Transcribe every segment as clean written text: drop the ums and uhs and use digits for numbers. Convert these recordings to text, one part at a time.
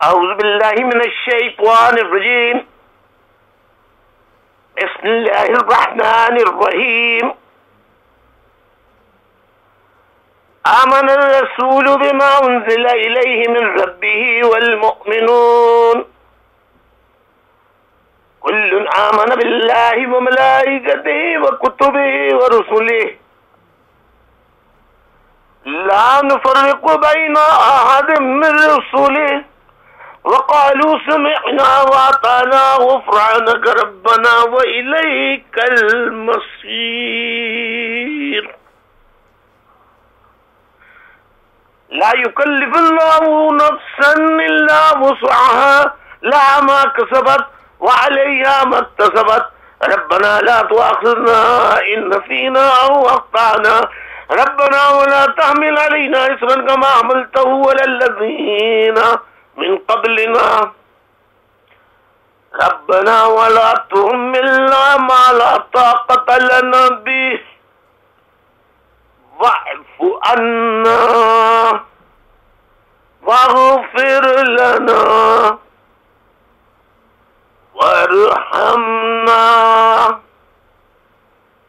أعوذ بالله من الشيطان الرجيم. بسم الله الرحمن الرحيم. آمن الرسول بما أنزل إليه من ربه والمؤمنون كل آمن بالله وملائكته وكتبه ورسله لا نفرق بين أحد من رسله وقالوا سمعنا وأطعنا غفرانك ربنا وإليك المصير. لا يكلف الله نفسا إلا وسعها لها ما كسبت وعليها ما اكتسبت ربنا لا تؤاخذنا إن نسينا أو أخطأنا ربنا ولا تحمل علينا إصرا كما حملته على الذين من قبلنا ربنا ولا تحملنا ما لا طاقة لنا به واعف عنا واغفر لنا وارحمنا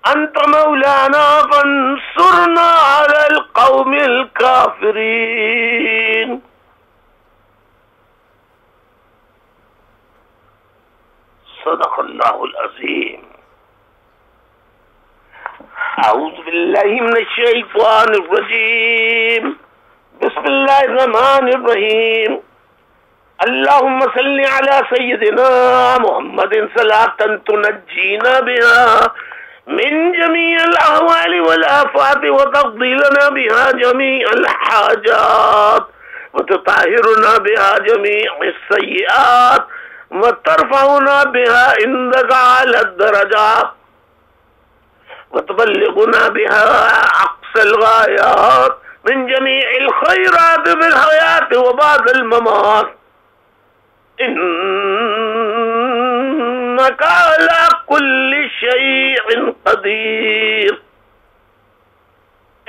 أنت مولانا فانصرنا على القوم الكافرين. صدق الله العظيم. أعوذ بالله من الشيطان الرجيم. بسم الله الرحمن الرحيم. اللهم صل على سيدنا محمد صلاة تنجينا بها من جميع الأهوال والآفات وتقضي لنا بها جميع الحاجات وتطهرنا بها جميع السيئات وترفعنا بها عندك على الدرجات وتبلغنا بها أقصى الغايات من جميع الخيرات في الحياة وبعد الممات إنك على كل شيء قدير.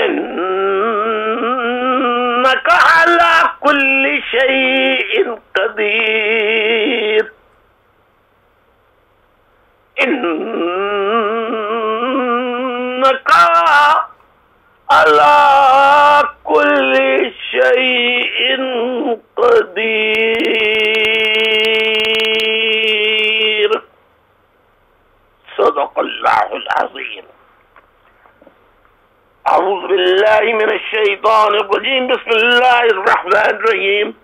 إنك على كل شيء قدير. إنك على كل شيء قدير. صدق الله العظيم. أعوذ بالله من الشيطان الرجيم. بسم الله الرحمن الرحيم.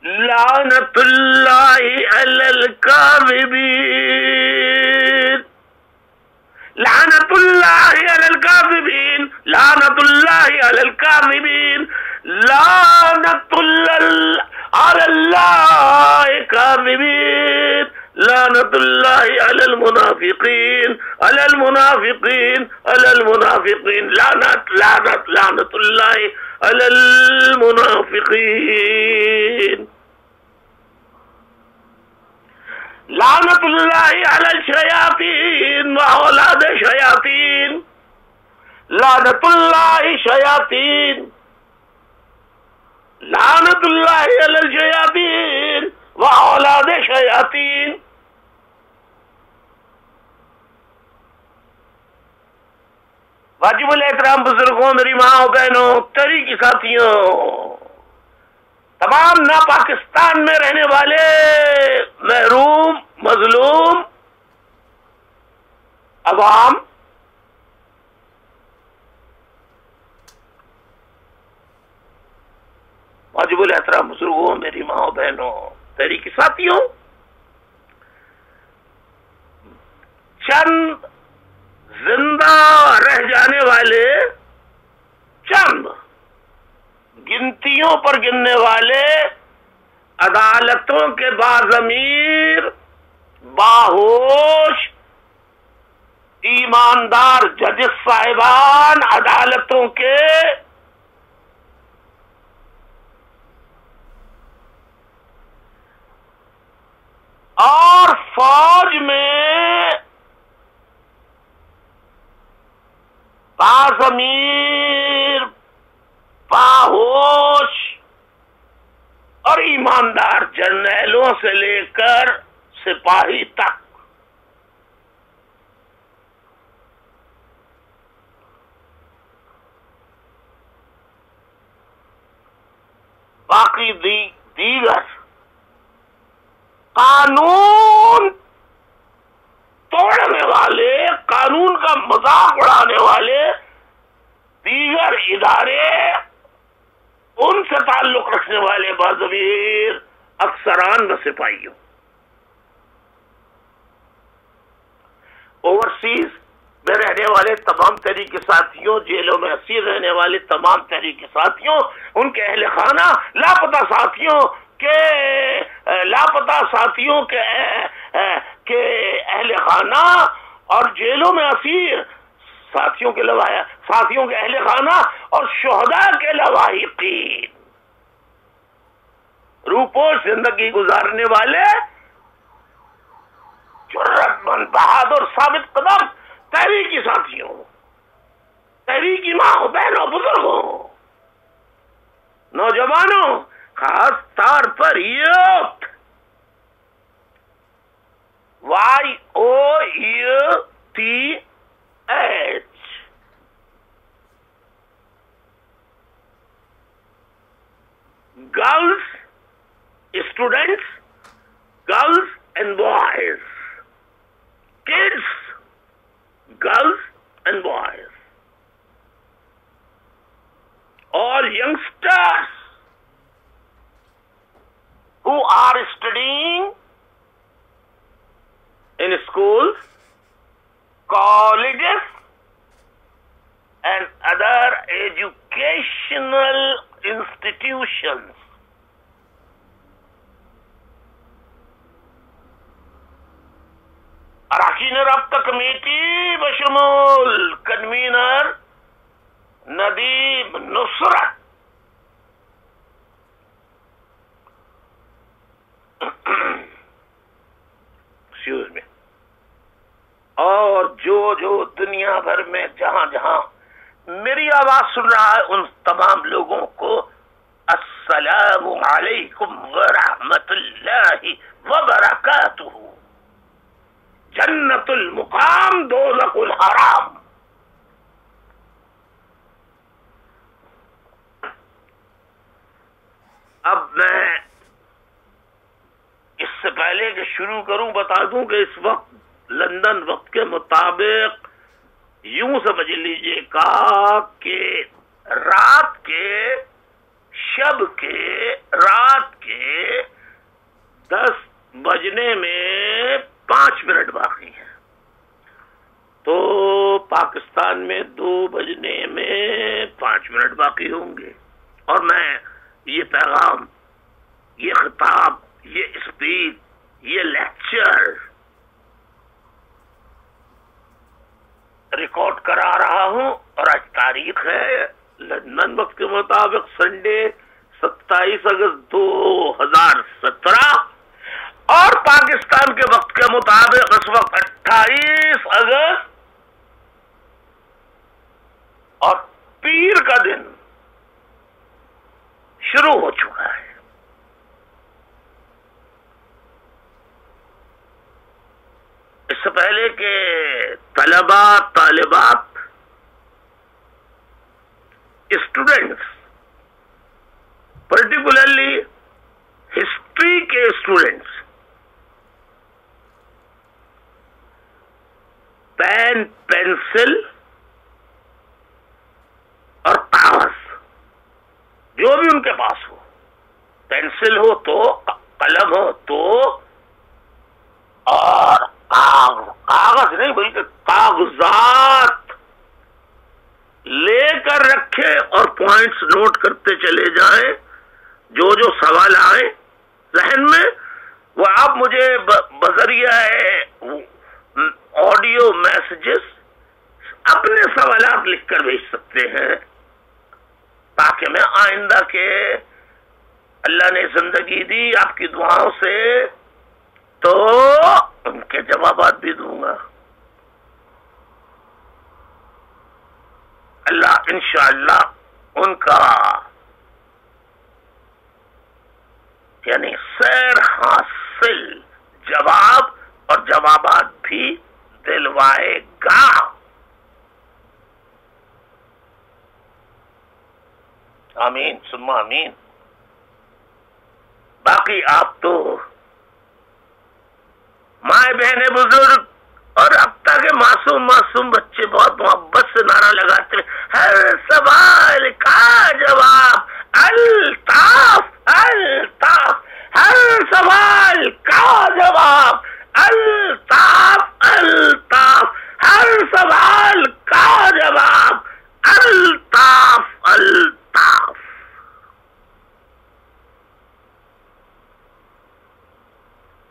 لعنة الله على الكاذبين. لعنة الله على الكاذبين. لعنة الله على الكاذبين. لعنة الله على الله الكاذبين. لعنة الله على المنافقين. على المنافقين. على المنافقين. لعنة الله على المنافقين. لعنة الله على الشياطين وأولاد الشياطين. لعنة الله شياطين. لعنة الله على الشياطين وأولاد الشياطين. واجب الاحترام بزرگوں، میری ماں و بہنوں، تحریکی ساتھیوں، تمام نا پاکستان میں رہنے والے محروم مظلوم عوام، واجب الاحترام بزرگوں، میری ماں و بہنوں، تحریکی ساتھیوں، چند زندہ رہ جانے والے، چند گنتیوں پر گننے والے عدالتوں کے باضمیر، باہوش، ایماندار ججز صاحبان عدالتوں کے اور فوج میں باضمیر، باہوش اور ایماندار جج سے لے کر سپاہی تک. باقی دیگر قانون توڑنے والے، قانون کا مذاق اڑانے والے دیگر ادارے، ان سے تعلق رکھنے والے باضمیر افسران و سپاہیوں، اوورسیز میں رہنے والے تمام تحریک ساتھیوں، جیلوں میں اسیر رہنے والے تمام تحریک ساتھیوں، ان کے اہل خانہ، لاپتہ ساتھیوں کے اہل خانہ اور جیلوں میں اسیر ساتھیوں کے اہل خانہ اور شہداء کے لواحقین، روپوش زندگی گزارنے والے جرأت مند، بہادر، ثابت قدم تحریکی ساتھیوں، تحریکی ماں، بہنوں، بزرگوں، نوجوانوں، خاص طور پر youth, YOUTH، girls, students, girls and boys, kids, girls and boys, all youngsters who are studying in schools, colleges and other educational institutions. اراکین رابطہ کمیٹی بشمول کنوینر ندیم نصرت، اور جو دنیا بھر میں جہاں جہاں میری آواز سن رہا ہے ان تمام لوگوں کو السلام علیکم ورحمۃ اللہ وبرکاتہ. جنت المقام دوزخ الحرام. اب میں اس سے پہلے کہ شروع کروں بتا دوں کہ اس وقت لندن وقت کے مطابق یوں سمجھ لیجئے گا کہ رات کے 10 بجنے میں 5 منٹ باقی ہیں، تو پاکستان میں 2 بجنے میں 5 منٹ باقی ہوں گے. اور میں یہ پیغام، یہ خطاب، یہ اسپیچ، یہ لیکچر ریکارڈ کرا رہا ہوں، اور آج تاریخ ہے لندن وقت کے مطابق سنڈے 27 اگست 2017، اور پاکستان کے وقت کے مطابق اس وقت 28 اگست، اور پیر کا دن شروع ہو چکا ہے. اس سے پہلے کہ طلباء، طالبات، اسٹوڈنٹس، پرٹیکولرلی ہسٹری کے اسٹوڈنٹس پین، پینسل اور کاغذ جو بھی ان کے پاس ہو، پینسل ہو تو، قلم ہو تو، اور کاغذ نہیں بلکہ کاغذات لے کر رکھے اور پوائنٹس نوٹ کرتے چلے جائیں. جو سوال آئے ذہن میں وہ آپ مجھے بذریعہ آڈیو میسجز اپنے سوالات لکھ کر بھیج سکتے ہیں، تاکہ میں آئندہ کے اللہ نے زندگی دی آپ کی دعاؤں سے تو ان کے جوابات بھی دوں گا. اللہ انشاءاللہ ان کا یعنی سیر آمین ثم آمین. باقی آپ تو مائیں بہنیں بزرگ اور اب تک معصوم بچے بہت محبت سے نعرہ لگاتے ہیں ہر سوال کا جواب الطاف الطاف، ہر سوال کا جواب الطاف الطاف، ہر سوال کا جواب الطاف الطاف.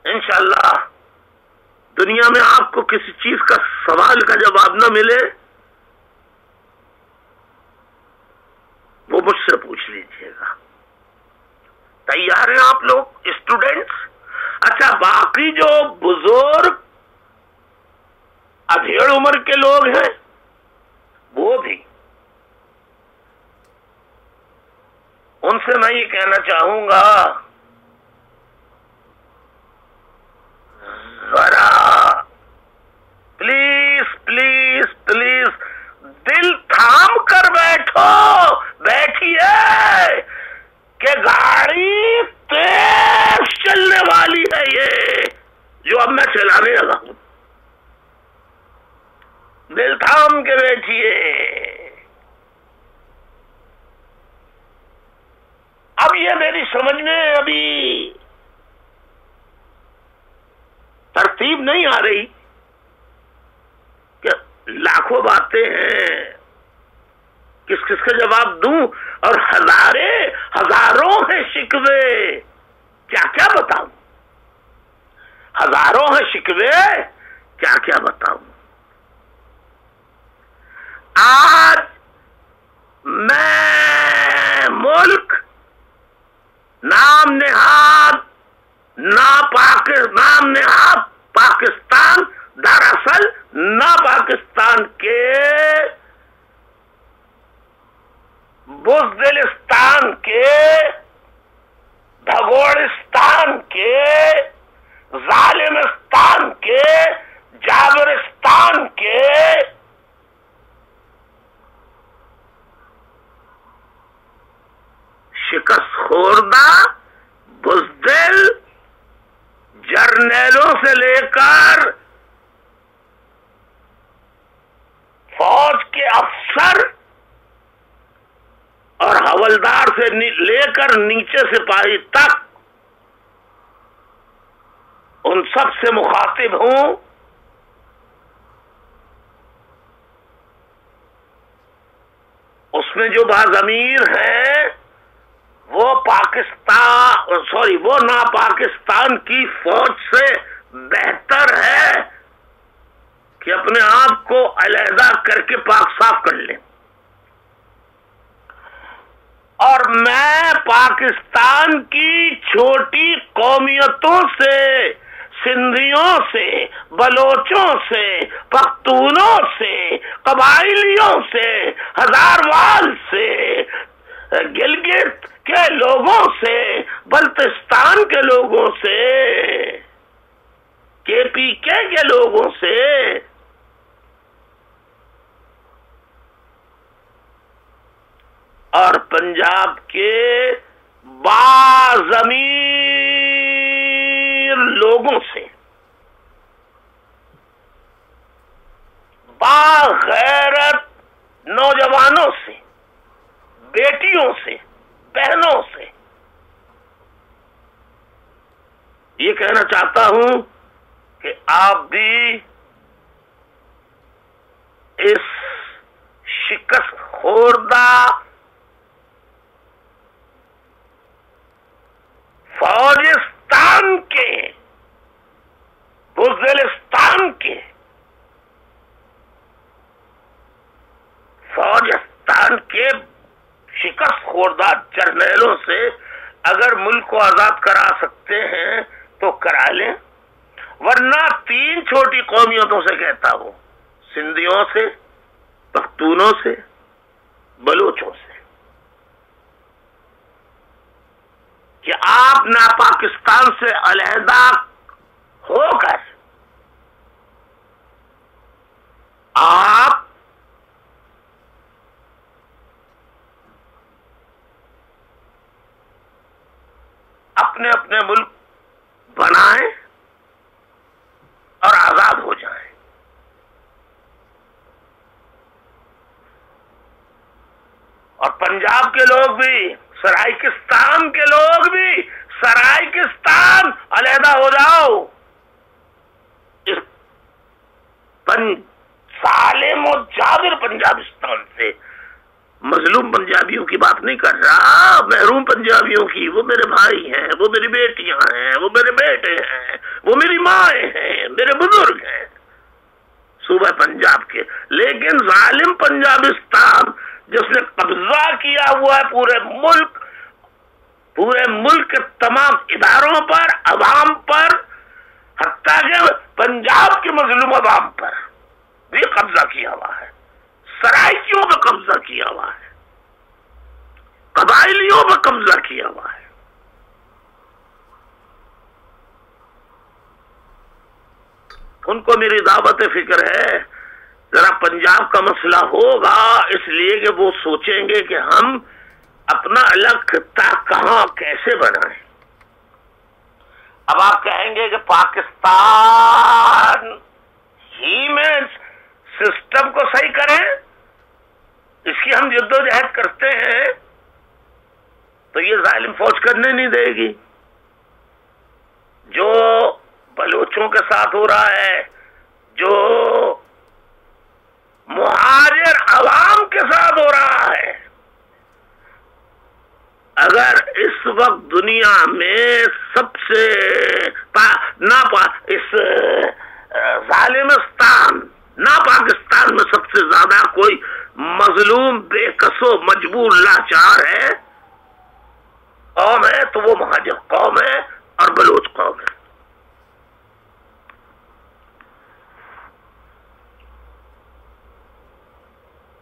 انشاءاللہ دنیا میں آپ کو کسی چیز کا سوال کا جواب نہ ملے وہ مجھ سے پوچھ لیجئے گا. تیار ہیں آپ لوگ اسٹوڈنٹس؟ اچھا باقی جو بزرگ ادھیڑ عمر کے لوگ ہیں وہ بھی، ان سے میں یہ کہنا چاہوں گا ذرا پلیز پلیز پلیز دل تھام کر بیٹھیے کہ گاڑی تیز چلنے والی ہے یہ جو اب میں چلانے لگا ہوں. دل تھام کے بیٹھیے. اب یہ میری سمجھ میں ابھی ترتیب نہیں آ رہی کہ لاکھوں باتیں ہیں کس کس کا جواب دوں اور ہزاروں ہیں شکوے کیا کیا بتاؤں، ہزاروں ہیں شکوے کیا کیا بتاؤں. آج میں ملک نام نہاد پاکستان دراصل نہ پاکستان کے بزدلستان کے بھگوڑستان کے ظالمستان کے جابرستان کے شکست خوردہ بزدل جرنیلوں سے لے کر فوج کے افسر اور حوالدار سے لے کر نیچے سپاہی تک ان سب سے مخاطب ہوں. اس میں جو باضمیر ہیں وہ وہ نا پاکستان کی فوج سے بہتر ہے کہ اپنے آپ کو علیحدہ کر کے پاک صاف کر لیں. اور میں پاکستان کی چھوٹی قومیتوں سے، سندھیوں سے، بلوچوں سے، پختونوں سے، قبائلیوں سے، ہزاروال سے، گلگت کے لوگوں سے، بلتستان کے لوگوں سے، کے پی کے لوگوں سے اور پنجاب کے باضمیر لوگوں سے، باغیرت نوجوانوں سے، بیٹیوں سے، بہنوں سے یہ کہنا چاہتا ہوں کہ آپ بھی اس شکست خوردہ فوجستان کے، بزدلستان کے، فوجستان کے شکست خوردہ جرنیلوں سے اگر ملک کو آزاد کرا سکتے ہیں تو کرا لیں، ورنہ 3 چھوٹی قومیتوں سے کہتا ہوں، سندھیوں سے، پختونوں سے، بلوچوں سے، کہ آپ نا پاکستان سے علیحدہ ہو کر آپ اپنے اپنے ملک بنائیں اور آزاد ہو جائیں. اور پنجاب کے لوگ بھی، سرائیکستان کے لوگ بھی، سرائیکستان علیحدہ ہو جاؤ. اس سالم و جابر پنجابستان سے مظلوم پنجابیوں کی بات نہیں کر رہا، محروم پنجابیوں کی. وہ میرے بھائی ہیں، وہ میری بیٹیاں ہیں، وہ میرے بیٹے ہیں، وہ میری مائیں ہیں، میرے بزرگ ہیں صوبہ پنجاب کے. لیکن ظالم پنجابستان جس نے قبضہ کیا ہوا ہے پورے ملک کے تمام اداروں پر، عوام پر، حتیٰ کہ پنجاب کے مظلوم عوام پر بھی قبضہ کیا ہوا ہے، سرائکیوں پہ قبضہ کیا ہوا ہے، قبائلیوں پہ قبضہ کیا ہوا ہے. ان کو میری دعوت فکر ہے ذرا پنجاب کا مسئلہ ہوگا، اس لیے کہ وہ سوچیں گے کہ ہم اپنا الگ خطہ کہاں کیسے بنائیں. اب آپ کہیں گے کہ پاکستان ہی میں سسٹم کو صحیح کریں، اس کی ہم جدوجہد کرتے ہیں تو یہ ظالم فوج کرنے نہیں دے گی. جو بلوچوں کے ساتھ ہو رہا ہے، جو مہاجر عوام کے ساتھ ہو رہا ہے، اگر اس وقت دنیا میں سب سے اس ظالمستان نہ پاکستان میں سب سے زیادہ کوئی مظلوم، بے کسو، مجبور، لاچار ہے قوم ہے تو وہ مہاجر قوم ہے اور بلوچ قوم ہے.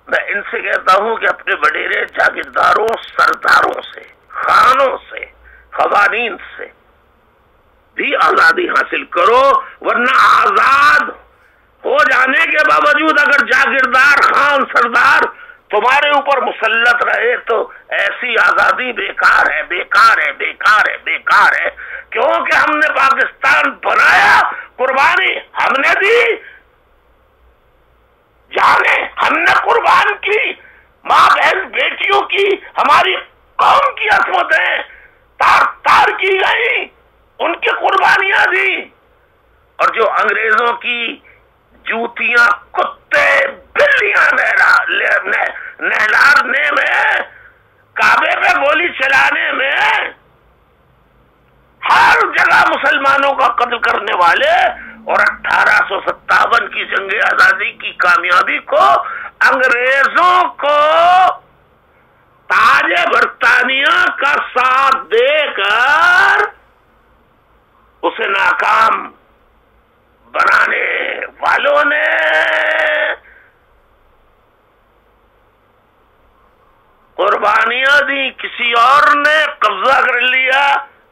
میں ان سے کہتا ہوں کہ اپنے وڈیرے جاگیرداروں، سرداروں سے، خانوں سے، قوانین سے بھی آزادی حاصل کرو، ورنہ آزاد ہو جانے کے باوجود اگر جاگیردار، خان، سردار تمہارے اوپر مسلط رہے تو ایسی آزادی بیکار ہے، بیکار ہے، بیکار ہے، بیکار ہے. کیونکہ ہم نے پاکستان بنایا، قربانی ہم نے دی، جانے ہم نے قربان کی، ماں بہن بیٹیوں کی، ہماری قوم کی عصمتیں تار تار کی گئی، ان کی قربانیاں دی. اور جو انگریزوں کی جوتیاں، کتے، بلیاں نہلارنے میں، کعبے پہ گولی چلانے میں، ہر جگہ مسلمانوں کا قتل کرنے والے، اور 1857 کی جنگ آزادی کی کامیابی کو انگریزوں کو تاج برطانیہ کا ساتھ دے کر اسے ناکام بنانے والوں نے قربانیاں دی، کسی اور نے قبضہ کر لیا.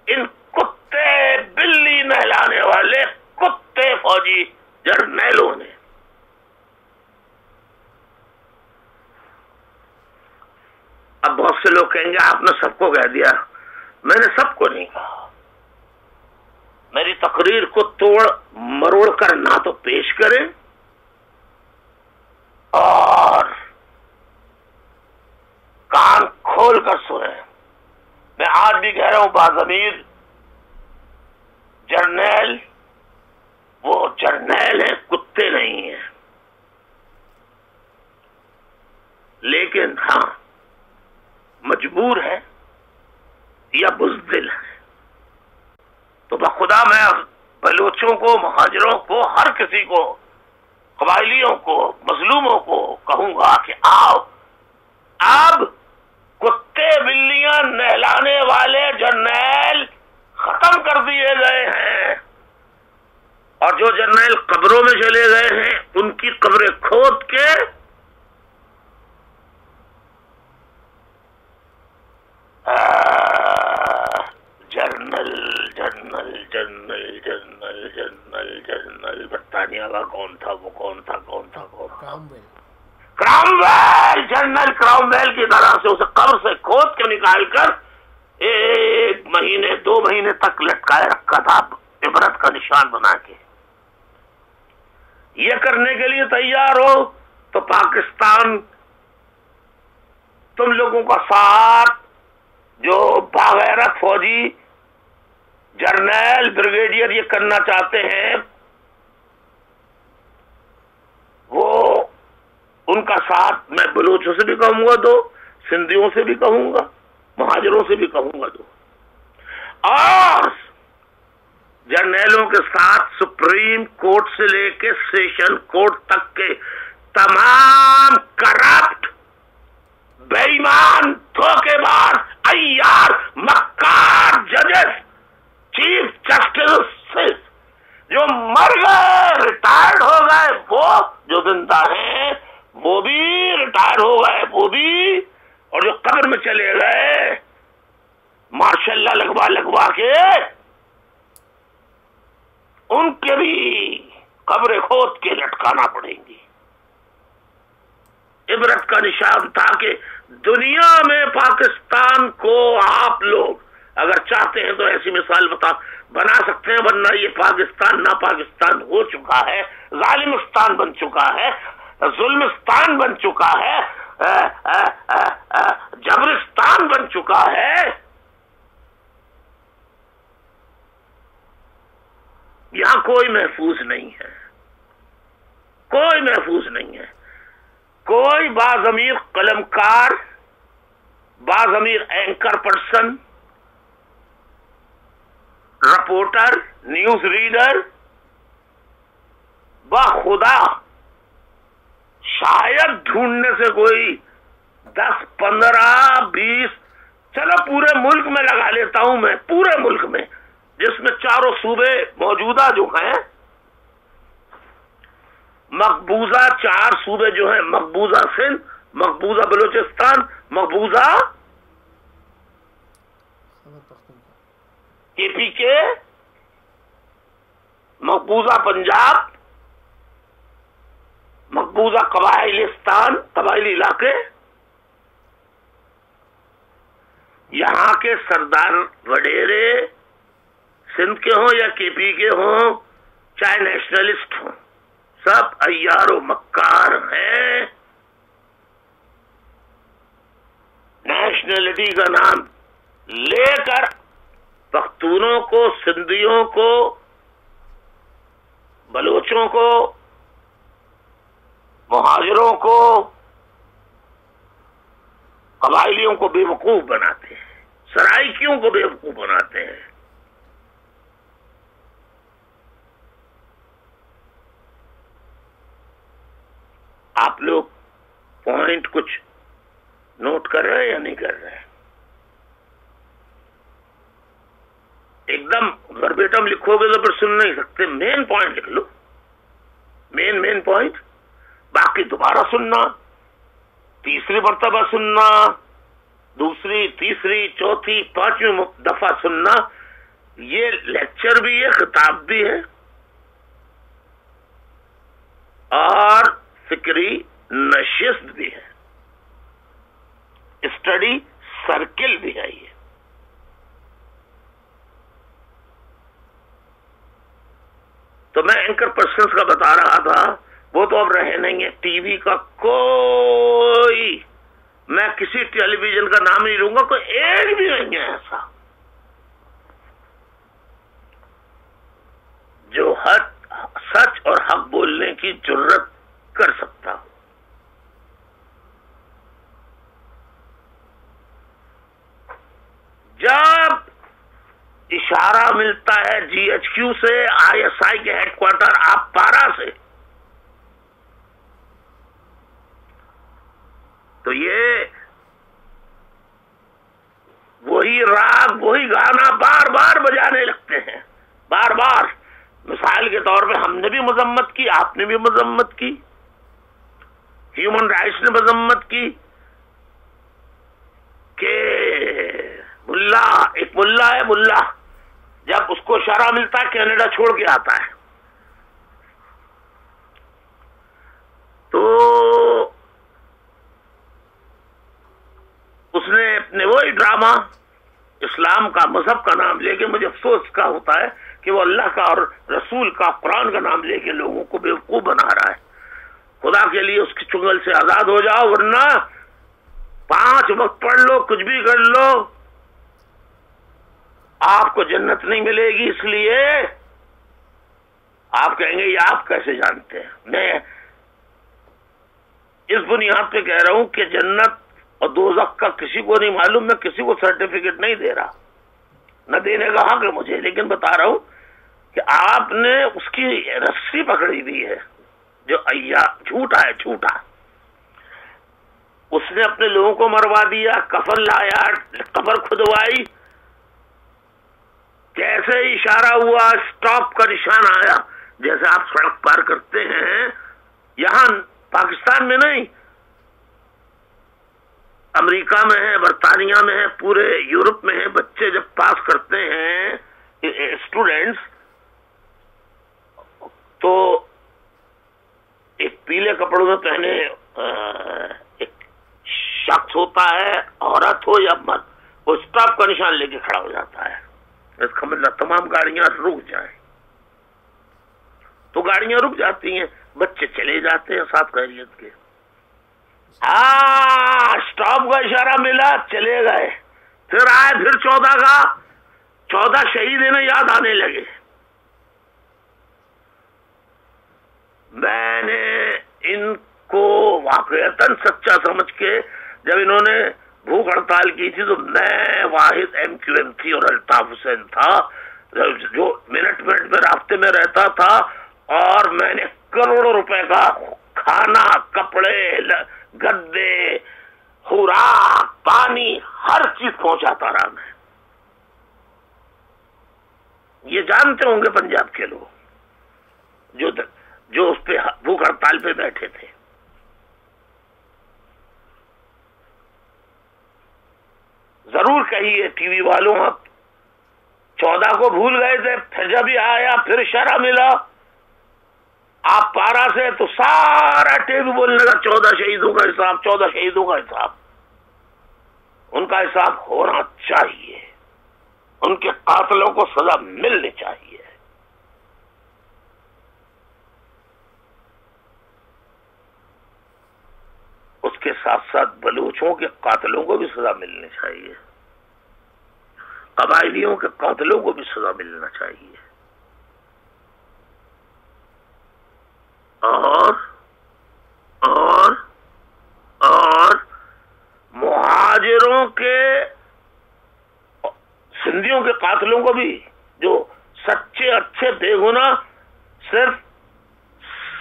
ان کتے، بلی نہلانے والے کتے فوجی جرنیلوں نے. اب بہت سے لوگ کہیں گے آپ نے سب کو کہہ دیا. میں نے سب کو نہیں کہا. میری تقریر کو توڑ مروڑ کر نہ تو پیش کریں اور کان کھول کر سنیں. میں آج بھی کہہ رہا ہوں، باضمیر جرنیل وہ جرنیل ہیں، کتے نہیں ہیں. لیکن ہاں مجبور ہے یا بزدل ہے. تو بخدا میں بلوچوں کو، مہاجروں کو، ہر کسی کو، قبائلیوں کو، مظلوموں کو کہوں گا کہ آؤ، اب کتے بلیاں نہلانے والے جرنیل ختم کر دیے گئے ہیں، اور جو جرنیل قبروں میں چلے گئے ہیں ان کی قبریں کھود کے journal journal journal journal journal journal برطانیہ کا کون تھا، وہ کون تھا، کرامویل، جنرل کرامویل کی طرح سے اسے قبر سے کھود کے نکال کر 1 مہینے 2 مہینے تک لٹکائے رکھا تھا عبرت کا نشان بنا کے. یہ کرنے کے لیے تیار ہو تو پاکستان تم لوگوں کا ساتھ جو باغیرت فوجی جرنیل بریگیڈیئر یہ کرنا چاہتے ہیں وہ ان کا ساتھ میں بلوچوں سے بھی کہوں گا دو, سندھیوں سے بھی کہوں گا, مہاجروں سے بھی کہوں گا دو, اور جرنیلوں کے ساتھ سپریم کورٹ سے لے کے سیشن کورٹ تک کے تمام کرپٹ بے ایمان دھوکے باز عیار مکار ججز چیف جسٹس جو مر گئے ریٹائرڈ ہو گئے, وہ جو زندہ ہیں وہ بھی ریٹائر ہو گئے, وہ بھی, اور جو قبر میں چلے گئے ماشاء اللہ لگوا کے ان کے بھی قبریں کھود کے لٹکانا پڑیں گی. عبرت کا نشان تھا کہ دنیا میں پاکستان کو آپ لوگ اگر چاہتے ہیں تو ایسی مثال بنا سکتے ہیں, ورنہ یہ پاکستان نا پاکستان ہو چکا ہے, ظالمستان بن چکا ہے, ظلمستان بن چکا ہے, جبرستان بن چکا ہے. یہاں کوئی محفوظ نہیں ہے, کوئی محفوظ نہیں ہے. کوئی باضمیر قلمکار, باضمیر anchor person, reporter, news reader خدا شاید ڈھونڈنے سے کوئی 10 15 20 چلو پورے ملک میں لگا لیتا ہوں میں, پورے ملک میں جس میں چاروں صوبے موجودہ جو ہیں, مقبوضہ 4 صوبے جو ہیں, مقبوضہ سندھ, مقبوضہ بلوچستان, مقبوضہ کے پی کے, مقبوضہ پنجاب, مقبوضہ قبائلستان, قبائلی علاقے, یہاں کے سردار وڈیرے سندھ کے ہوں یا کے پی کے ہوں, چاہے نیشنلسٹ ہوں, سب عیار و مکار ہیں. نیشنلٹی کا نام لے کر پختونوں کو, سندھیوں کو, بلوچوں کو, مہاجروں کو, قبائلیوں کو بے وقوف بناتے ہیں, سرائکیوں کو بے وقوف بناتے ہیں. آپ لوگ پوائنٹ کچھ نوٹ کر رہے ہیں یا نہیں کر رہے ہیں؟ ایک دم وربیٹم لکھو گے تو پھر سن نہیں سکتے. مین پوائنٹ لکھ لو, مین پوائنٹ, باقی دوبارہ سننا, تیسری مرتبہ سننا, دوسری, تیسری, چوتھی, 5ویں دفعہ سننا. یہ لیکچر بھی ہے, خطاب بھی ہے, اور فکری نشست بھی ہے, اسٹڈی سرکل بھی ہے. یہ تو میں اینکر پرسنس کا بتا رہا تھا, وہ تو اب رہے نہیں ہیں. ٹی وی کا کوئی, میں کسی ٹیلی ویژن کا نام نہیں لوں گا, کوئی ایک بھی نہیں ہے ایسا جو سچ اور حق بولنے کی جرت کر سکتا. جب اشارہ ملتا ہے جی ایچ کیو سے, آئی ایس آئی کے ہیڈ کوارٹر آپ پارا سے, تو یہ وہی راگ وہی گانا بار بار بجانے لگتے ہیں, بار بار. مثال کے طور پہ ہم نے بھی مذمت کی, آپ نے بھی مذمت کی, ہیومن رائٹس نے مذمت کی کہ ملا, ایک ملا ہے, ملا جب اس کو اشارہ ملتا ہے کینیڈا چھوڑ کے آتا ہے, تو اس نے اپنے وہی ڈرامہ اسلام کا مذہب کا نام لے کے مجھے افسوس کا ہوتا ہے کہ وہ اللہ کا اور رسول کا قرآن کا نام لے کے لوگوں کو بیوقوف بنا رہا ہے. خدا کے لیے اس کی چنگل سے آزاد ہو جاؤ، ورنہ 5 وقت پڑھ لو، کچھ بھی کر لو، آپ کو جنت نہیں ملے گی. اس لیے آپ کہیں گے یہ آپ کیسے جانتے ہیں؟ میں اس بنیاد پہ کہہ رہا ہوں کہ جنت اور دوزخ کا کسی کو نہیں معلوم. میں کسی کو سرٹیفکیٹ نہیں دے رہا، نہ دینے کا حق ہے مجھے، لیکن بتا رہا ہوں کہ آپ نے اس کی رسی پکڑی ہوئی ہے جو جھوٹا ہے، جھوٹا. اس نے اپنے لوگوں کو مروا دیا، کفن لایا، قبر کھدوائی، کیسے اشارہ ہوا، اسٹاپ کا نشان آیا، جیسے آپ سڑک پار کرتے ہیں. یہاں پاکستان میں نہیں، امریکہ میں ہے، برطانیہ میں ہے، پورے یورپ میں ہے. بچے جب پاس کرتے ہیں اسٹوڈینٹس، تو ایک پیلے کپڑوں میں پہنے ایک شخص ہوتا ہے، عورت ہو یا مرد، وہ اسٹاپ کا نشان لے کے کھڑا ہو جاتا ہے. اس کا مطلب تمام گاڑیاں رک جائیں. تو گاڑیاں رک جاتی ہیں، بچے چلے جاتے ہیں ساتھ خیریت کے. اسٹاپ کا اشارہ ملا، چلے گئے. پھر آئے، پھر 14 کا 14 شہید انہیں یاد آنے لگے. میں نے ان کو واقعتاً سچا سمجھ کے، جب انہوں نے بھوک ہڑتال کی تھی، تو میں واحد MQM تھی اور الطاف حسین تھا جو منٹ میں رابطے میں رہتا تھا، اور میں نے کروڑوں روپے کا کھانا، کپڑے، گدے، خوراک، پانی، ہر چیز پہنچاتا رہا. میں یہ جانتے ہوں گے پنجاب کے لوگ جو اس پہ بھوک ہڑتال پہ بیٹھے تھے. ضرور کہیے ٹی وی والوں، آپ 14 کو بھول گئے تھے، پھر جب یہ آیا، پھر اشارہ ملا آپ پارا سے، تو سارا ٹی وی بولنے لگا 14 شہیدوں کا حساب، 14 شہیدوں کا حساب. ان کا حساب ہونا چاہیے، ان کے قاتلوں کو سزا ملنی چاہیے. اس کے ساتھ ساتھ بلوچوں کے قاتلوں کو بھی سزا ملنی چاہیے، قبائلیوں کے قاتلوں کو بھی سزا ملنا چاہیے. اور مہاجروں کے، سندھیوں کے قاتلوں کو بھی، جو سچے اچھے بے گناہ صرف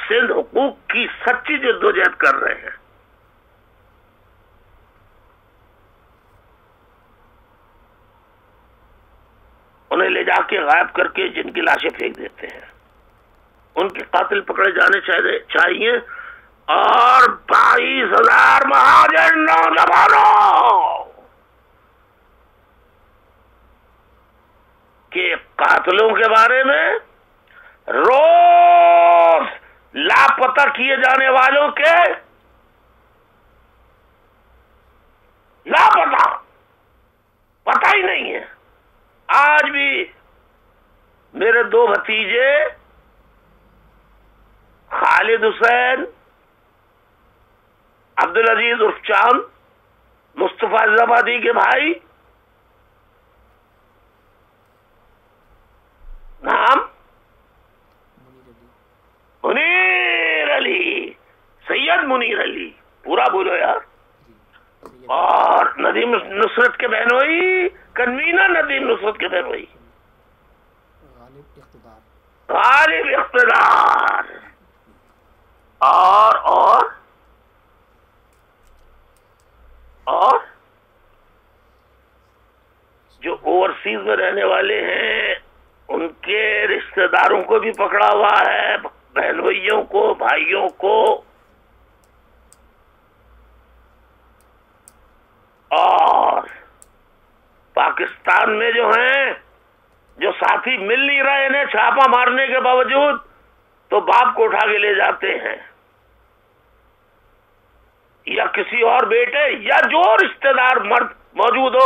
سندھ حقوق کی سچی جدوجہد کر رہے ہیں، انہیں لے جا کے غائب کر کے جن کی لاشیں پھینک دیتے ہیں، ان کے قاتل پکڑے جانے چاہیے. اور 22,000 مہاجر نوجوانوں کے قاتلوں کے بارے میں، روز لاپتہ کیے جانے والوں کے لاپتہ، پتہ ہی نہیں ہے. آج بھی میرے 2 بھتیجے، خالد حسین، عبدالعزیز عرف چاند، مصطفیٰ زبادی کے بھائی، نام منیر علی، سید منیر علی، پورا بولو یار. اور ندیم نصرت کے بہنوئی، کنوینر ندیم نصرت کے بہنوئی، غالب اقتدار. اور جو اوورسیز میں رہنے والے ہیں، ان کے رشتہ داروں کو بھی پکڑا ہوا ہے، بہنوئیوں کو، بھائیوں کو. اور پاکستان میں جو ہیں، جو ساتھی مل نہیں رہے، انہیں چھاپا مارنے کے باوجود تو باپ کو اٹھا کے لے جاتے ہیں، یا کسی اور بیٹے یا جو رشتہ دار مرد موجود ہو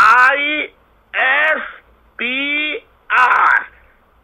ISPR,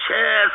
6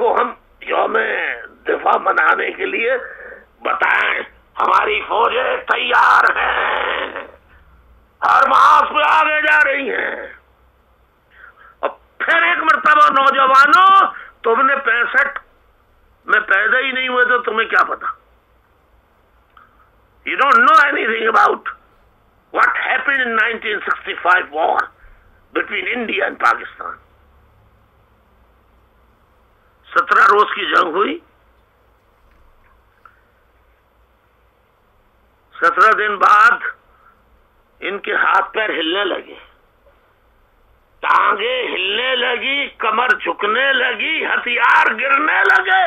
کو ہم یوم دفاع منانے کے لیے بتائیں ہماری فوجیں تیار ہیں، ہر محاذ پہ آگے جا رہی ہیں. اور پھر ایک مرتبہ نوجوانوں، تم نے 65 میں پیدا ہی نہیں ہوئے تو تمہیں کیا پتا؟ You don't know anything about what happened in 1965 war between India and Pakistan. 17 روز کی جنگ ہوئی. 17 دن بعد ان کے ہاتھ پیر ہلنے لگے، ٹانگیں ہلنے لگی، کمر جھکنے لگی، ہتھیار گرنے لگے،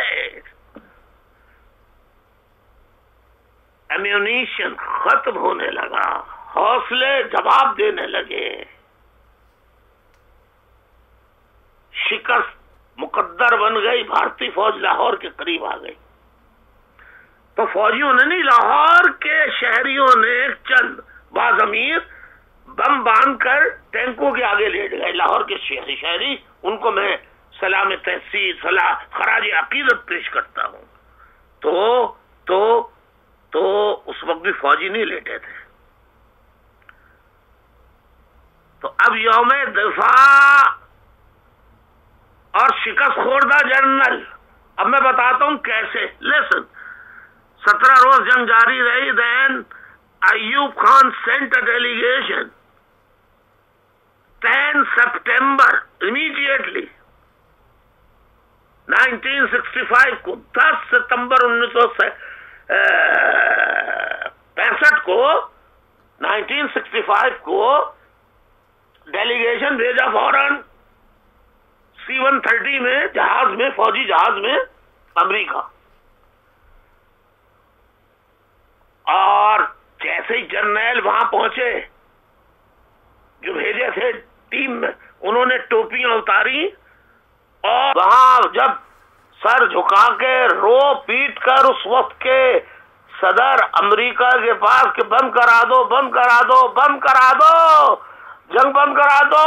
ایمیونیشن ختم ہونے لگا، حوصلے جواب دینے لگے، شکست مقدر بن گئی. بھارتی فوج لاہور کے قریب آ گئی تو فوجیوں نے نہیں، لاہور کے شہریوں نے چند بازمیر بم باندھ کر ٹینکوں کے آگے لیٹ گئے. لاہور کے شہری ان کو میں سلام تحسین خراج عقیدت پیش کرتا ہوں. تو اس وقت بھی فوجی نہیں لیٹے تھے. تو اب یوم دفاع اور شکست خوردہ جنرل، اب میں بتاتا ہوں کیسے. لیسن، 17 روز جنگ جاری رہی. Then Ayub Khan sent a delegation 10 September immediately 1965 کو، 10 ستمبر 1965 کو 1965 کو ڈیلیگیشن بھیجا فوراً C-130 میں، جہاز میں، فوجی جہاز میں، امریکہ. اور جیسے ہی جرنیل وہاں پہنچے جو بھیجے تھے ٹیم میں، انہوں نے ٹوپیاں اتاری اور وہاں جب سر جھکا کے رو پیٹ کر اس وقت کے صدر امریکہ کے پاس کہ بند کرا دو، بند کرا دو، بند کرا دو، جنگ بند کرا دو،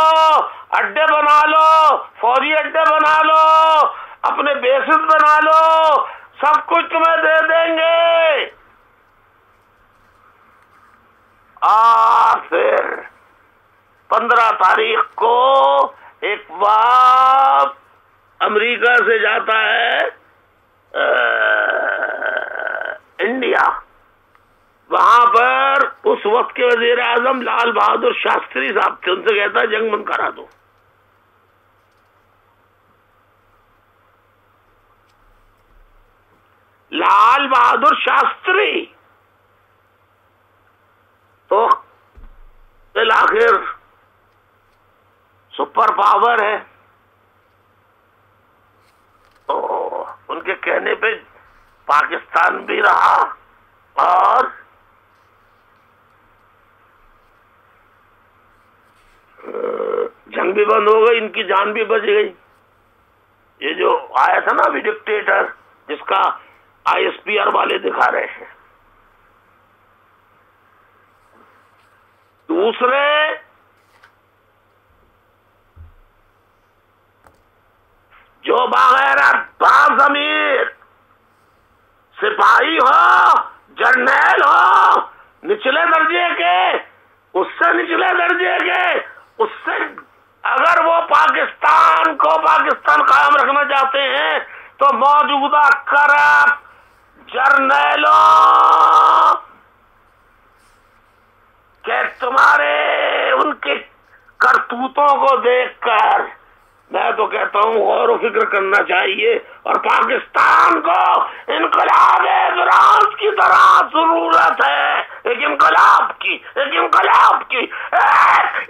اڈے بنا لو، فوجی اڈے بنا لو، اپنے بیسز بنا لو، سب کچھ تمہیں دے دیں گے. پھر 15 تاریخ کو ایک باب امریکہ سے جاتا ہے انڈیا. وہاں پر اس وقت کے وزیر اعظم لال بہادر شاستری صاحب تھے، ان سے کہتا ہے جنگ بند کرا دو. لال بہادر شاستری تو بالآخر سپر پاور ہے، تو ان کے کہنے پہ پاکستان بھی رہا اور جنگ بھی بند ہو گئی، ان کی جان بھی بچ گئی. یہ جو آیا تھا نا ابھی ڈکٹیٹر، جس کا ISPR والے دکھا رہے ہیں. دوسرے جو بغیرت بازمیر سپاہی ہو، جرنیل ہو، نچلے درجے کے، اس سے نچلے درجے کے، اس سے اگر وہ پاکستان قائم رکھنا چاہتے ہیں تو موجودہ کرپٹ جرنیلوں کہ تمہارے ان کے کرتوتوں کو دیکھ کر میں تو کہتا ہوں غور و فکر کرنا چاہیے، اور پاکستان کو انقلاب فرانس کی طرح ضرورت ہے. ایک انقلاب کی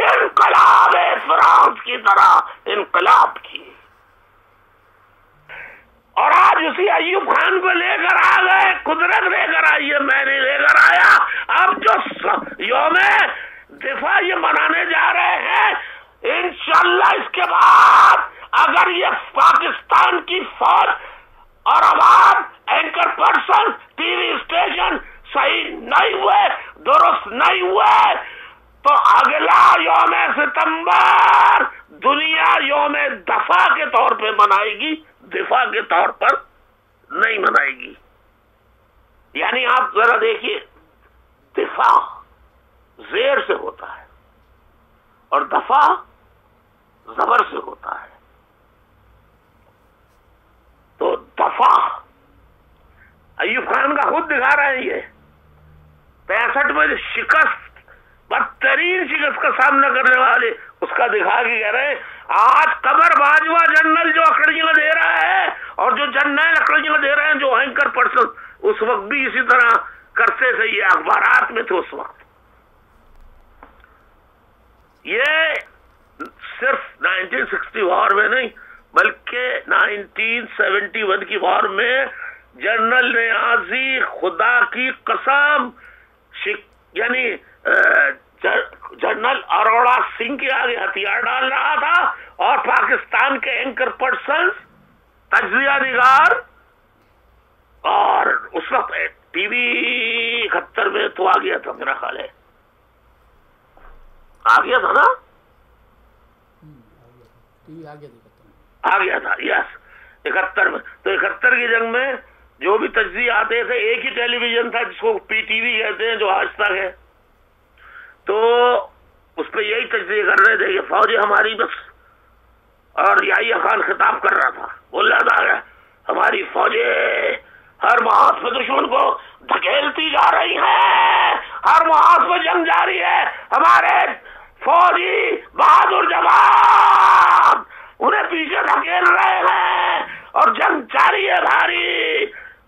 انقلاب فرانس کی طرح انقلاب کی. اور آج اسی ایوب خان کو لے کر آ گئے، قدرت لے کر آئی ہے، میں نہیں لے کر آیا. اب جو یوم دفاع یہ منانے جا رہے ہیں، انشاءاللہ اس کے بعد اگر یہ پاکستان کی فوج اور عوام، anchor person, T V station صحیح نہیں ہوئے، درست نہیں ہوئے، تو اگلا یوم ستمبر دنیا یوم دفاع کے طور پہ منائے گی. دفاع کے طور پر نہیں منائے گی. یعنی آپ ذرا دیکھیے، دفاع زیر سے ہوتا ہے اور دفاع زبر سے ہوتا ہے. تو دفاع ایوب خان کا خود دکھا رہے ہیں، یہ 65 میں شکست، بدترین شکست کا سامنا کرنے والے اس کا دکھا کے کہہ رہے ہیں آج قمر باجوہ جنرل جو اکڑیاں دے رہا ہے اور جو جنرل اکڑیاں دے رہے ہیں، جو اینکر پرسن اس وقت بھی اسی طرح کرتے تھے، یہ اخبارات میں تھے اس وقت. یہ صرف 1960 وار میں نہیں بلکہ 1971 کی وار میں جنرل نیازی خدا کی قسم یعنی جنرل اروڑا سنگھ کے آگے ہتھیار ڈال رہا تھا، اور پاکستان کے اینکر پرسنز، تجزیہ نگار، اور اس وقت ٹی وی 71 میں تو آ گیا تھا، میرا خیال ہے آ گیا تھا نا، آ گیا تھا، یس 71 میں. تو 71 کی جنگ میں جو بھی تجزیے آتے تھے، ایک ہی ٹیلی ویژن تھا جس کو پی ٹی وی کہتے ہیں جو آج تک ہے، تو اس پہ یہی تجزیے کر رہے تھے کہ فوجیں ہماری بس، اور یحییٰ خان خطاب کر رہا تھا، بول رہا تھا ہماری فوجیں ہر محاذ پہ دشمن کو دھکیلتی جا رہی ہیں، ہر محاذ پہ جنگ جاری ہے، ہمارے فوجی بہادر جوان انہیں پیچھے دھکیل رہے ہیں اور جنگ جاری ہے بھاری،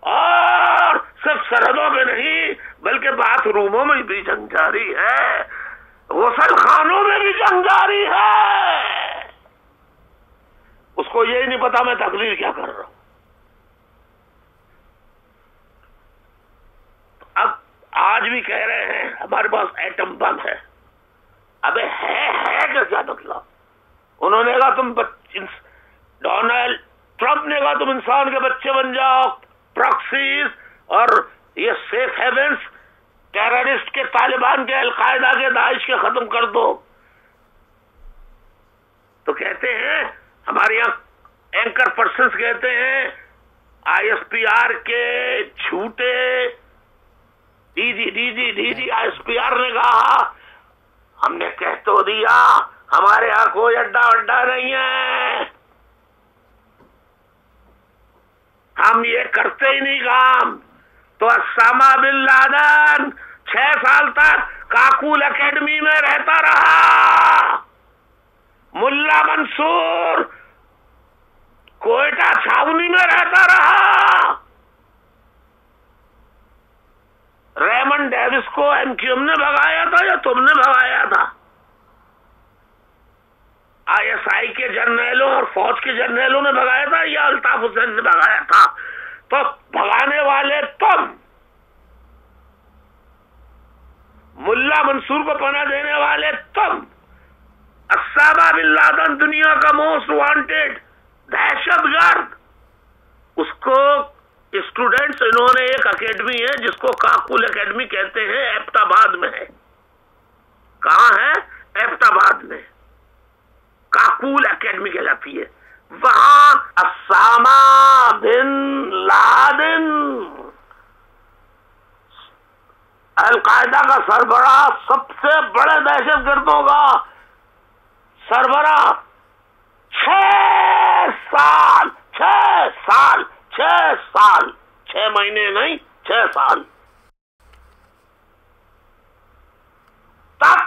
اور صرف سرحدوں میں نہیں بلکہ باتھ روموں میں بھی جنگ جاری ہے، غسل خانوں میں بھی جنگ جاری ہے. اس کو یہی نہیں پتا میں تقریر کیا کر رہا ہوں. اب آج بھی کہہ رہے ہیں ہمارے پاس ایٹم بم ہے. ابے ہے کیا مطلب؟ انہوں نے کہا تم ڈونلڈ ٹرمپ نے کہا تم انسان کے بچے بن جاؤ، پراکسیز اور یہ سیف ہیونس، ٹیررسٹ کے، طالبان کے، القاعدہ کے، داعش کے ختم کر دو. تو کہتے ہیں ہمارے یہاں اینکر پرسنز کہتے ہیں آئی ایس پی آر کے جھوٹے D G I S P R نے کہا ہم نے کہہ تو دیا ہمارے یہاں کوئی اڈا وڈا نہیں ہے، ہم یہ کرتے ہی نہیں کام. تو اسامہ بن لادن 6 سال تک کاکول اکیڈمی میں رہتا رہا، ملا منصور کوئٹہ چھاونی میں رہتا رہا، ریمنڈ ڈیوس کو ایم کیو ایم نے بھگایا تھا یا تم نے بھگایا تھا؟ آئی ایس آئی کے جرنیلوں اور فوج کے جرنیلوں نے بھگایا تھا یا الطاف حسین نے بھگایا تھا؟ تو بھگانے والے تم، ملا منصور کو پناہ دینے والے تم. اسامہ بن لادن دنیا کا موسٹ وانٹیڈ دہشت گرد، اس کو اسٹوڈنٹس، انہوں نے ایک اکیڈمی ہے جس کو کاکول اکیڈمی کہتے ہیں، ایبٹ آباد میں ہے. کہاں ہے؟ ایبٹ آباد میں کاکول اکیڈمی کہلاتی ہے. وہاں اسامہ بن لادن القاعدہ کا سربراہ، سب سے بڑے دہشت گردوں کا سربراہ، 6 مہینے نہیں 6 سال تک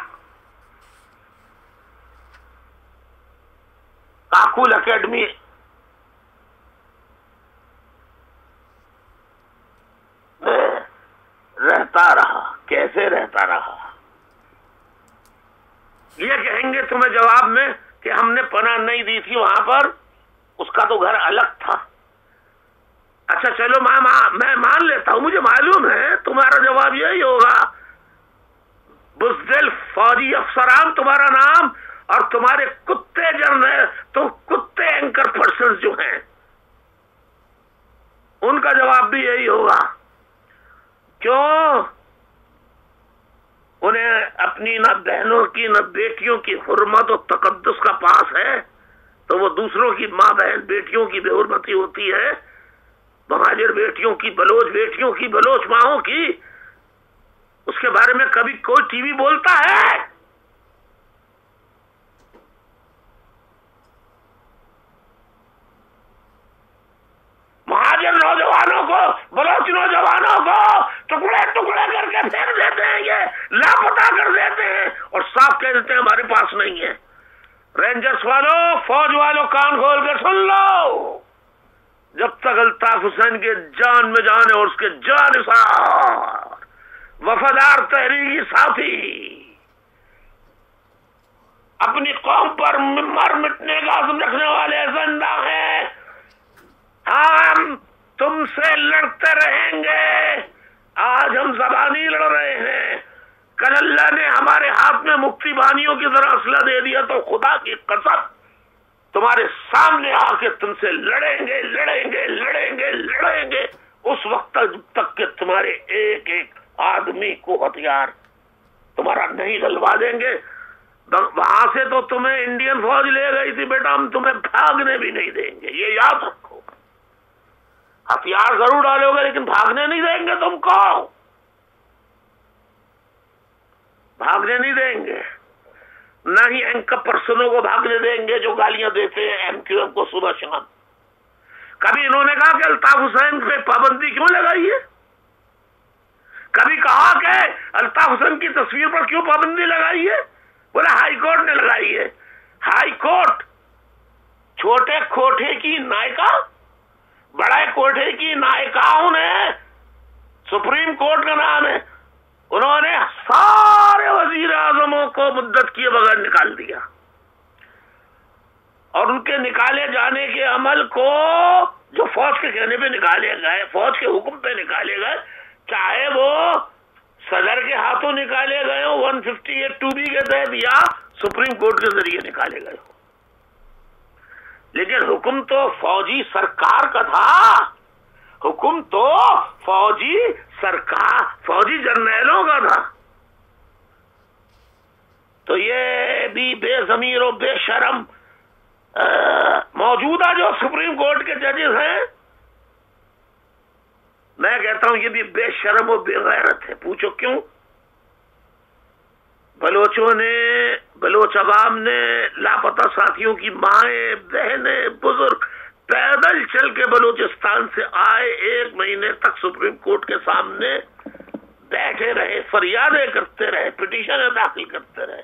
کاکول اکیڈمی میں رہتا رہا. کیسے رہتا رہا؟ یہ کہیں گے تمہیں جواب میں کہ ہم نے پناہ نہیں دی تھی وہاں پر، اس کا تو گھر الگ تھا. اچھا چلو میں مان لیتا ہوں، مجھے معلوم ہے تمہارا جواب یہی ہوگا. بزدل فوجی افسران تمہارا نام، اور تمہارے کتے جرنیل، تو کتے اینکر پرسنز جو ہیں ان کا جواب بھی یہی ہوگا. کیوں؟ انہیں اپنی نہ بہنوں کی نہ بیٹیوں کی حرمت و تقدس کا پاس ہے، تو وہ دوسروں کی ماں بہن بیٹیوں کی بے حرمتی ہوتی ہے، مہاجر بیٹیوں کی، بلوچ بیٹیوں کی، بلوچ ماؤں کی، اس کے بارے میں کبھی کوئی ٹی وی بولتا ہے؟ مہاجر نوجوانوں کو، بلوچ نوجوانوں کو ٹکڑے ٹکڑے کر کے پھینک دیتے ہیں، یہ لاپتہ کر دیتے ہیں اور صاف کہہ دیتے ہیں ہمارے پاس نہیں ہے۔ رینجرز والوں، فوج والوں، کان کھول کے سن لو، جب تک الطاف حسین کے جان میں جان ہے اور اس کے جانثار وفادار تحریری ساتھی اپنی قوم پر مر مٹنے کا عزم رکھنے والے زندہ ہیں، ہم تم سے لڑتے رہیں گے۔ آج ہم زبانی لڑ رہے ہیں، کل اللہ نے ہمارے ہاتھ میں مکتی بانیوں کی طرح اسلحہ دے دیا تو خدا کی قسم تمہارے سامنے آ کے تم سے لڑیں گے لڑیں گے لڑیں گے لڑیں گے اس وقت تک جب تک کہ تمہارے ایک ایک آدمی کو ہتھیار تمہارا نہیں ڈلوا دیں گے۔ وہاں سے تو تمہیں انڈین فوج لے گئی تھی بیٹا، ہم تمہیں بھاگنے بھی نہیں دیں گے، یہ یاد رکھو۔ ہتھیار ضرور ڈالو گے لیکن بھاگنے نہیں دیں گے، تم کو بھاگنے نہیں دیں گے، نہ ہی اینکر پرسنوں کو بھاگنے دیں گے جو گالیاں دیتے ہیں ایم کیو ایم کو صبح شام۔ کبھی انہوں نے کہا کہ الطاف حسین پہ پابندی کیوں لگائی ہے؟ کبھی کہا کہ الطاف حسین کی تصویر پر کیوں پابندی لگائی ہے؟ بولا ہائی کورٹ نے لگائی ہے۔ ہائی کورٹ چھوٹے کوٹھے کی نائکا، بڑے کوٹھے کی نائکاؤں نے، سپریم کورٹ کا نام ہے، انہوں نے سارے وزیر اعظموں کو مدت کیے بغیر نکال دیا، اور ان کے نکالے جانے کے عمل کو جو فوج کے کہنے پہ نکالے گئے، فوج کے حکم پہ نکالے گئے، چاہے وہ صدر کے ہاتھوں نکالے گئے ہوں 158(2)B کے تحت یا سپریم کورٹ کے ذریعے نکالے گئے ہوں، لیکن حکم تو فوجی سرکار کا تھا، حکم تو فوجی سرکار، فوجی جرنیلوں کا تھا۔ تو یہ بھی بے ضمیر و بے شرم موجودہ جو سپریم کورٹ کے ججز ہیں، میں کہتا ہوں یہ بھی بے شرم و بے غیرت ہے۔ پوچھو کیوں؟ بلوچوں نے، بلوچ عوام نے لاپتہ ساتھیوں کی مائیں، بہنیں، بزرگ پیدل چل کے بلوچستان سے آئے، 1 مہینے تک سپریم کورٹ کے سامنے بیٹھے رہے، فریادیں کرتے رہے، پٹیشنیں داخل کرتے رہے۔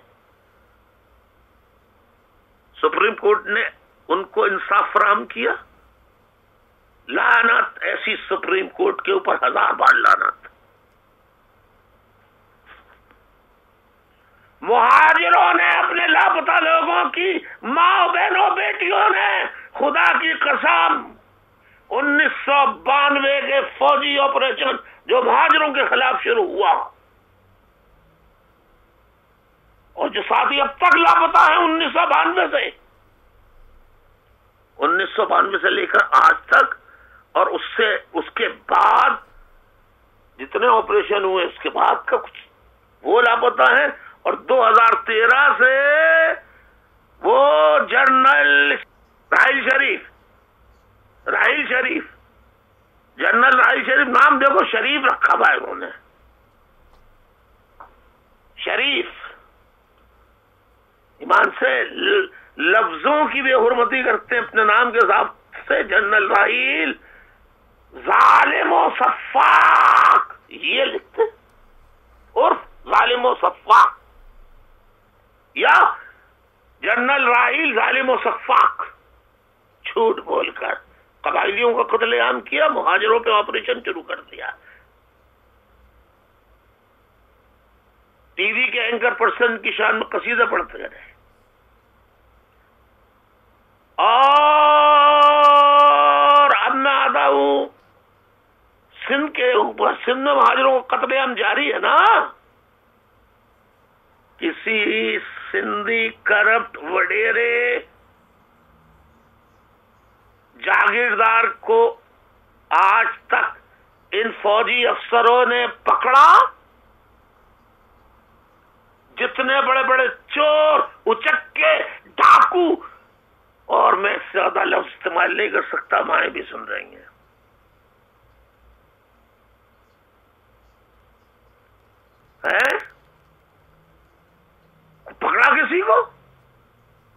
سپریم کورٹ نے ان کو انصاف فراہم کیا؟ لعنت ایسی سپریم کورٹ کے اوپر 1000 بار لعنت۔ مہاجروں نے، اپنے لاپتہ لوگوں کی ماں بہنوں بیٹیوں نے، خدا کی قسم 1992 کے فوجی آپریشن جو مہاجروں کے خلاف شروع ہوا اور جو ساتھی اب تک لاپتہ ہیں 1992 سے لے کر آج تک، اور اس کے بعد جتنے آپریشن ہوئے اس کے بعد کا کچھ وہ لاپتہ ہیں، اور 2013 سے وہ جنرل راحیل شریف نام دیکھو، شریف رکھا ہوا ہے انہوں نے، شریف، ایمان سے لفظوں کی بے حرمتی کرتے ہیں اپنے نام کے ساتھ سے۔ جنرل راحیل ظالم و سفاک یہ لکھتے، اور ظالم و سفاک، یا جنرل راحیل ظالم و سفاک، جھوٹ بول کر قبائلیوں کا قتل عام کیا، مہاجروں پہ آپریشن شروع کر دیا۔ ٹی وی کے اینکر پرسن کی شان میں قصیدہ پڑھتے رہے، اور اب میں آتا ہوں سندھ کے اوپر۔ سندھ میں مہاجروں کا قتل عام جاری ہے نا، کسی سندھی کرپٹ وڈیرے جاگیردار کو آج تک ان فوجی افسروں نے پکڑا؟ جتنے بڑے بڑے چور، اچکے، ڈاکو اور میں اس سے زیادہ لفظ استعمال نہیں کر سکتا، مائیں بھی سن رہی ہیں. پکڑا کسی کو؟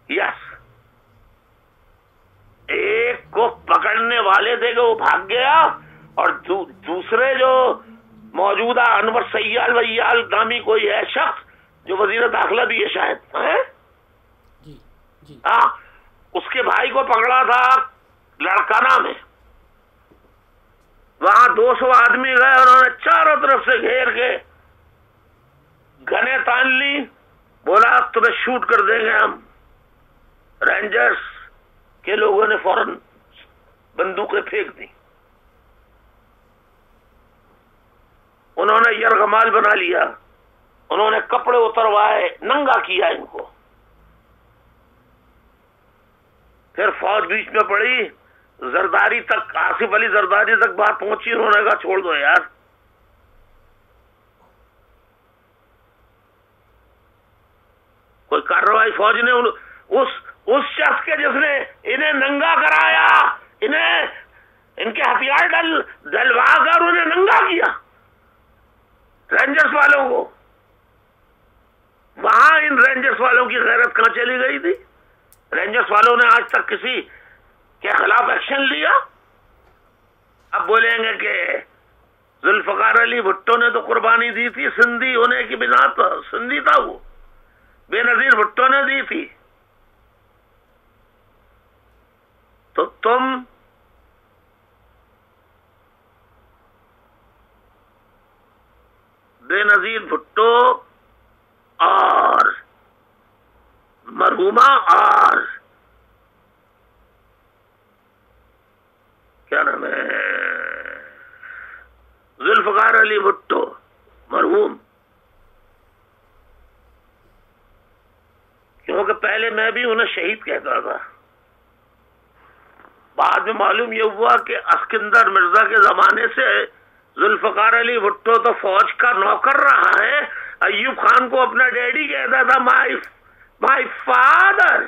یس. ایک کو پکڑنے والے تھے کہ وہ بھاگ گیا، اور دوسرے جو موجودہ انور سیال ویال نامی کوئی ہے شخص جو وزیر داخلہ بھی ہے شاید، اس کے بھائی کو پکڑا تھا لڑکانہ میں. وہاں 200 آدمی گئے، انہوں نے چاروں طرف سے گھیر کے گنے تان لی، بولا تمہیں شوٹ کر دیں گے ہم. رینجرز کے لوگوں نے فوراً بندوقیں پھینک دی. انہوں نے یرغمال بنا لیا، انہوں نے کپڑے اتروائے، ننگا کیا ان کو. پھر فوج بیچ میں پڑی، زرداری تک، آصف علی زرداری تک بات پہنچی. انہوں نے کہا چھوڑ دو یار. کوئی کارروائی فوج نے اس شخص کے جس نے انہیں ننگا کرایا، ان کے ہتھیار ڈلوا کر انہیں ننگا کیا، رینجرز والوں کو. وہاں ان رینجرز والوں کی غیرت کہاں چلی گئی تھی؟ رینجرز والوں نے آج تک کسی کے خلاف ایکشن لیا؟ اب بولیں گے کہ ذوالفقار علی بھٹو نے تو قربانی دی تھی سندھی ہونے کی بنا پر، سندھی تھا وہ، بے نظیر بھٹو نے دی تھی. تو تم بے نظیر بھٹو اور مرحومہ اور کیا نام ہے ذوالفقار علی بھٹو مرحوم، کیونکہ پہلے میں بھی انہیں شہید کہتا تھا. بعد میں معلوم یہ ہوا کہ اسکندر مرزا کے زمانے سے ذوالفقار علی بھٹو تو فوج کا نوکر رہا ہے. ایوب خان کو اپنا ڈیڈی کہتا تھا، مائی فادر.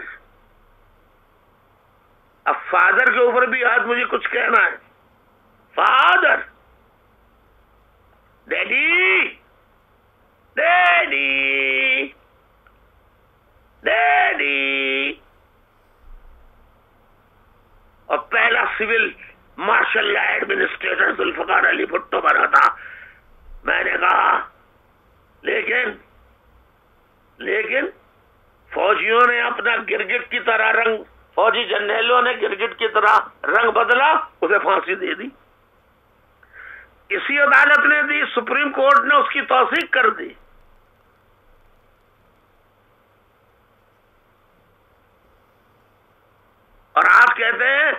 اب فادر کے اوپر بھی آج مجھے کچھ کہنا ہے. Father, daddy, daddy, daddy. اور پہلا civil martial law administrator Zulfikar Ali Bhutto بنا تھا. میں نے کہا لیکن فوجیوں نے اپنا گرگٹ کی طرح رنگ، فوجی جنرلوں نے گرگٹ کی طرح رنگ بدلا، اسے پھانسی دے دی. اسی عدالت نے دی، سپریم کورٹ نے اس کی توثیق کر دی. اور آپ کہتے ہیں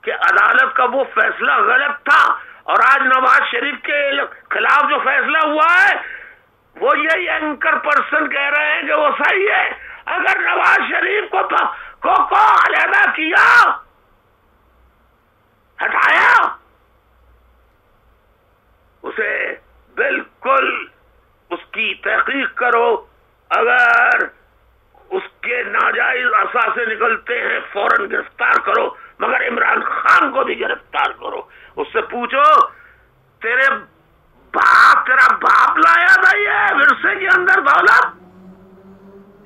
کہ عدالت کا وہ فیصلہ غلط تھا، اور آج نواز شریف کے خلاف جو فیصلہ ہوا ہے وہ یہی اینکر پرسن کہہ رہے ہیں کہ وہ صحیح ہے. اگر نواز شریف کو علیحدہ کیا، ہٹایا، اسے بالکل اس کی تحقیق کرو. اگر اس کے ناجائز اثاثے نکلتے ہیں فوراً گرفتار کرو، مگر عمران خان کو بھی گرفتار کرو. اس سے پوچھو تیرا باپ لایا تھا یہ ورثے کے اندر دولت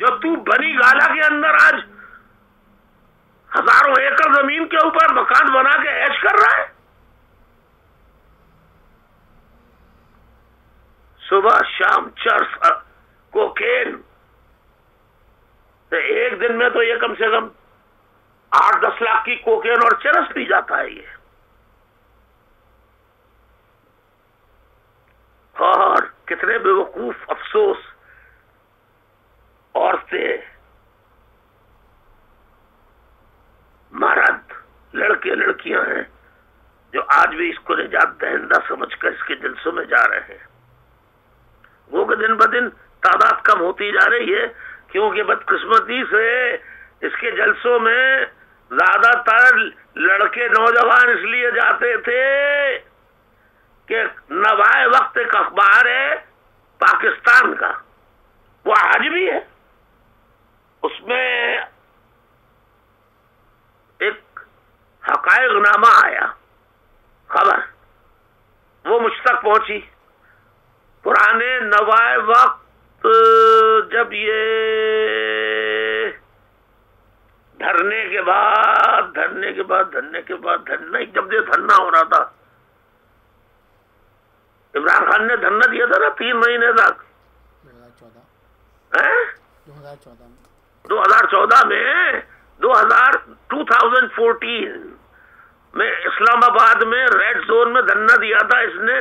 جو تو بنی گالا کے اندر آج ہزاروں ایکڑ زمین کے اوپر مکان بنا کے عیش کر رہا ہے. صبح شام چرس کوکین، ایک دن میں تو یہ کم سے کم 8-10 لاکھ کی کوکین اور چرس پی جاتا ہے یہ. اور کتنے بے وقوف افسوس عورتیں، مرد، لڑکے لڑکیاں ہیں جو آج بھی اس کو نجات دہندہ سمجھ کر اس کے جلسوں میں جا رہے ہیں. وہ کہ دن بدن تعداد کم ہوتی جا رہی ہے، کیونکہ بدقسمتی سے اس کے جلسوں میں زیادہ تر لڑکے نوجوان اس لیے جاتے تھے کہ نوائے وقت ایک اخبار ہے پاکستان کا، وہ آج بھی ہے، اس میں سوائے نامہ آیا، خبر وہ مجھ تک پہنچی. پرانے نوائے وقت جب یہ دھرنے کے بعد جب یہ دھرنا ہو رہا تھا، عمران خان نے دھرنا دیا تھا نا 3 مہینے تک 2014 میں 2014 میں اسلام آباد میں ریڈ زون میں دھرنا دیا تھا. اس نے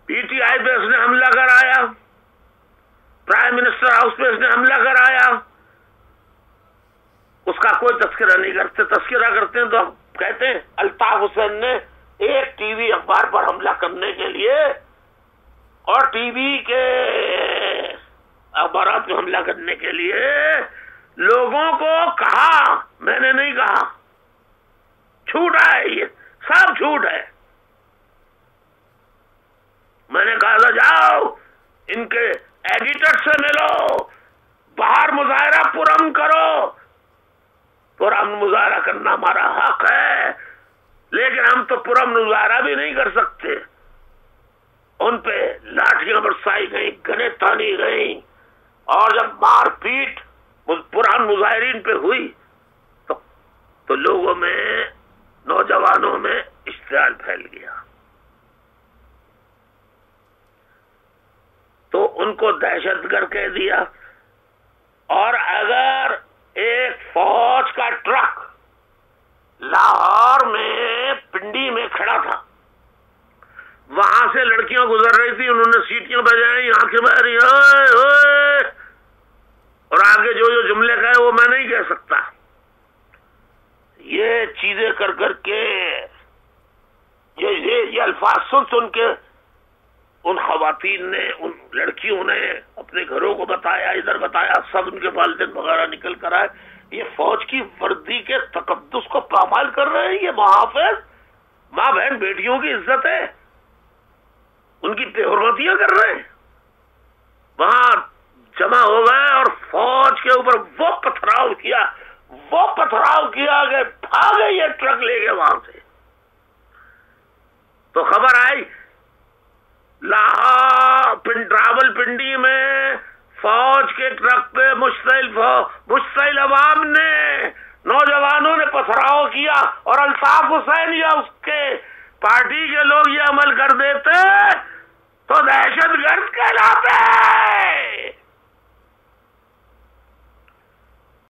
پی ٹی آئی پہ اس نے حملہ کرایا، پرائم منسٹر ہاؤس پہ اس نے حملہ کرایا. اس کا کوئی تذکرہ نہیں کرتے، تذکرہ کرتے ہیں تو ہم کہتے ہیں الطاف حسین نے ایک ٹی وی اخبار پر حملہ کرنے کے لیے اور ٹی وی کے اخبارات پہ حملہ کرنے کے لیے لوگوں کو کہا. میں نے نہیں کہا، جھوٹ ہے، یہ سب جھوٹ ہے. میں نے کہا تھا جاؤ ان کے ایڈیٹر سے ملو، باہر مظاہرہ پرامن کرو. پرامن مظاہرہ کرنا ہمارا حق ہے، لیکن ہم تو پرامن مظاہرہ بھی نہیں کر سکتے. ان پہ لاٹھیاں برسائی گئیں، گنے تانی گئیں، اور جب مار پیٹ پرامن مظاہرین پہ ہوئی تو لوگوں میں، نوجوانوں میں اشتعال پھیل گیا. تو ان کو دہشت گرد کہہ دیا. اور اگر ایک فوج کا ٹرک لاہور میں پنڈی میں کھڑا تھا، وہاں سے لڑکیاں گزر رہی تھی، انہوں نے سیٹیاں بجائیں، آنکھیں بہ رہی اوئے اوئے، اور آگے جو جملے کہے وہ میں نہیں کہہ سکتا. یہ چیزیں کر کر کے یہ الفاظ سن کے ان خواتین نے، ان لڑکیوں نے اپنے گھروں کو بتایا، ادھر بتایا، سب ان کے والدین وغیرہ نکل کر آئے. یہ فوج کی وردی کے تقدس کو پامال کر رہے ہیں. یہ محافظ ماں بہن بیٹیوں کی عزت ہے، ان کی بے حرمتیاں کر رہے ہیں. وہاں جمع ہو گئے اور فوج کے اوپر وہ پتھراؤ کیا کہ بھاگے یہ ٹرک لے گئے وہاں سے. تو خبر آئی راول پنڈی میں فوج کے ٹرک پہ مشتعل عوام نے، نوجوانوں نے پتھراؤ کیا، اور الطاف حسین یا اس کے پارٹی کے لوگ یہ عمل کر دیتے